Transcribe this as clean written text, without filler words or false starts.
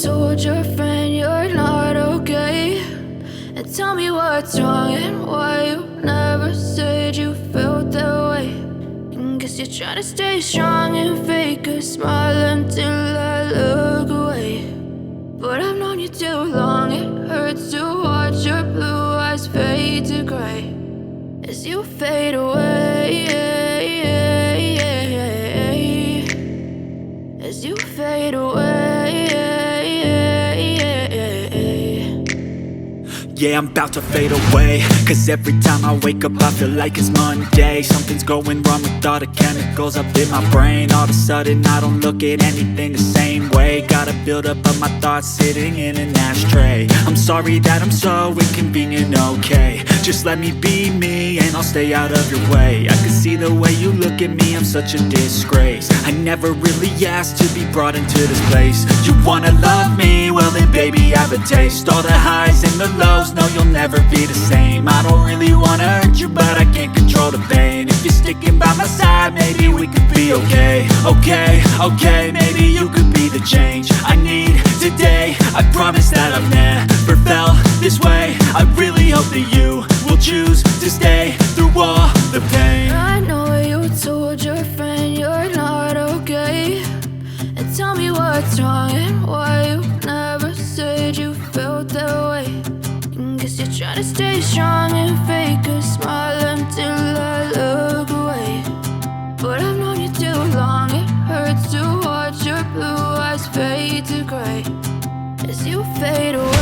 told your friend you're not okay, and tell me what's wrong and why you never said you felt that way. And guess you're trying to stay strong and fake a smile until I look away. But I've known you too long, it hurts to watch your blue eyes fade to gray as you fade away, as you fade away. Yeah, I'm about to fade away, cause every time I wake up I feel like it's Monday. Something's going wrong with all the chemicals up in my brain. All of a sudden I don't look at anything the same way. Gotta build up of my thoughts sitting in an ashtray. I'm sorry that I'm so inconvenient, okay. Just let me be me and I'll stay out of your way. I can see the way you look at me, I'm such a disgrace. I never really asked to be brought into this place. You wanna love me? Well then baby I have a taste. All the highs and the lows, no you'll never be the same. I don't really wanna hurt you but I can't control the pain. If you're sticking by my side maybe we could be okay. Okay, maybe you could be the change I need today. I promise that I've never felt this way. I really hope that you will choose to stay through all the pain. I know you told your friend you're not okay, and tell me what's wrong and why you never said you felt that way. And guess you're trying to stay strong and fake a smile until I look away. But I've known you too long, it hurts to watch your blue eyes fade to gray as you fade away.